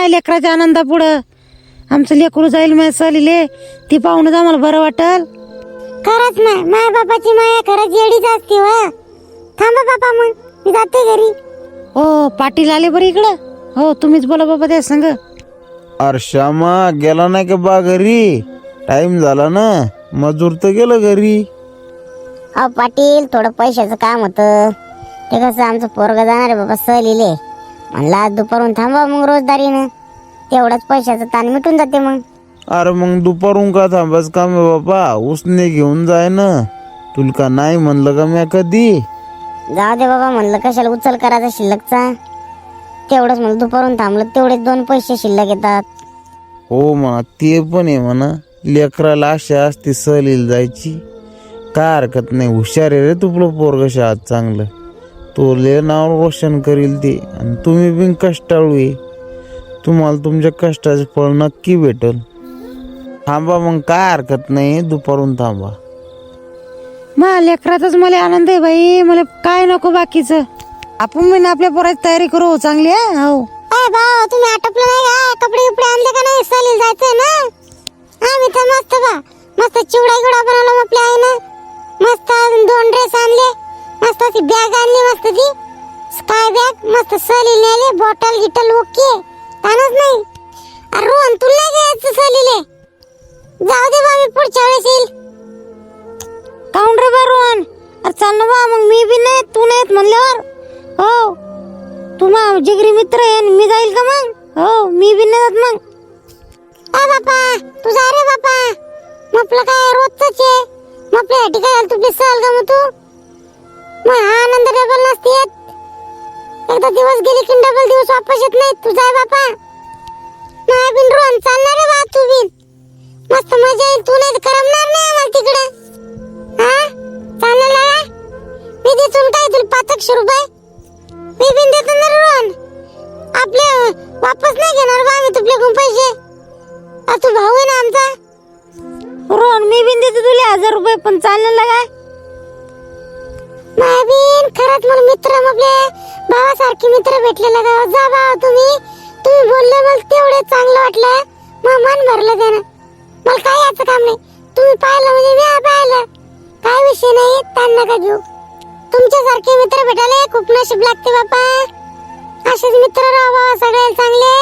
माय लेकराच्या आनंदा पुढं आमचं लेकरू जाईल माय सहलीले, ती पाहूनच आम्हाला बरं वाटल. खरंच ना, माय बापाची माया खरंच येडीच असते वा. थांबा बापा, मग मी जाते घरी. हो पाटील आले बरं इकडं. हो तुम्हीच बोला बाबा त्या संग. अरे श्यामा गेला नाही का बा घरी? टाइम झाला ना, मजूर तर गेलं घरी. अहो पाटील, थोडं पैशाचं काम होतं. ते कसं आमचं पोरग जाणार आहे बाबा सहलीले, म्हणलं आज दुपारून थांबा मग रोजदारीनं, तेवढंच पैशाचं ताण मिटून जाते मग. अरे मग दुपारून का थांबाच काम आहे बाबा? उसने घेऊन जाय ना. तुला का नाही म्हणलं का मी कधी? जाऊ दे बाबा, म्हणलं कशाला उचल करायचा शिल्लकचा. तेवढंच म्हणलं दुपारून थांबलं, तेवढेच 2 पैसे शिल्लक येतात. हो म्हणा, ते पण आहे म्हणा. लेकराला आशा असते सहलीला जायची. काय हरकत नाही, हुशार आहे रे तुपलं पोरग शाळेत चांगलं. तो ले नाव रोशन करील ते. आणि तुम्ही बिन कष्टाळू आहे, तुम्हाला तुमच्या कष्टाचे फळ नक्की भेटल. थांबा मग, काय हरकत नाही, दुपारून थांबा. मा लेकरातच मला आनंद आहे बाई, मला काय नको बाकीचं. आपण मी ना आपल्या पोराची तयारी करू चांगली. हो अय भाऊ, तुम्ही आटपलं नाही का? कपडे बिपडे आणले का नाही? सहलीला जायचंय ना. आम्ही तर मस्त मस्त चिवडा गिवडा बनवला आपल्या आईनं. मस्त 2 ड्रेस आणले, मस्त अशी बॅग आणली, मस्त ती स्काय बॅग, मस्त सहलीला नेले. बॉटल गिटल ओके, तानच नाही. अरे रोहन, तुला नाही घ्यायचं सहलीले? जाऊ दे बा, मी पुढच्या वेळेस येईल. काऊन रे बा रोहन? अरे चाल ना बा, मग मी बी नाही तू नाहीत म्हणल्यावर. हो तू मा जिगरी मित्र आहे, मी जाईल का मग? हो मी बी नाही जात मग. बापा तू जा रे बापा, म्हटलं काय रोजच आहे. मग आपल्यासाठी काय तू सहल का मग तू? मग हा आनंद डबल नसते येत. एकदा दिवस गेले की डबल दिवस वापस येत नाही. तू जाय बापा. नाही बिन रोहन चालणार रे बा, तू बिन मस्त मजा येईल. तू नाही करमणार नाही आम्हाला तिकडे. हा चालणार लागा, मी देतो काय तुला 500 रुपये. मी बिन देतो ना रोहन. आपले वापस नाही घेणार बा आम्ही तुझ्याकडून पैसे. तू भाऊ आहे ना आमचा. रोहन मी बी देतो तुला 1000 रुपये, पण चालणार लागा. मायबीन खरंच मला मित्र, आपले भावासारखे मित्र भेटलेला का? जा भावा, तुम्ही बोलले मला तेवढे चांगलं वाटलं. मग मन भरलं त्यानं. मला काय याचं काम नाही. तुम्ही पाहिलं म्हणजे मी पाहिलं, काय विषय नाही. ताण नका घेऊ. तुमच्यासारखे मित्र भेटायला खूप नशीब लागते बापा. असेच मित्र राहा सगळे चांगले.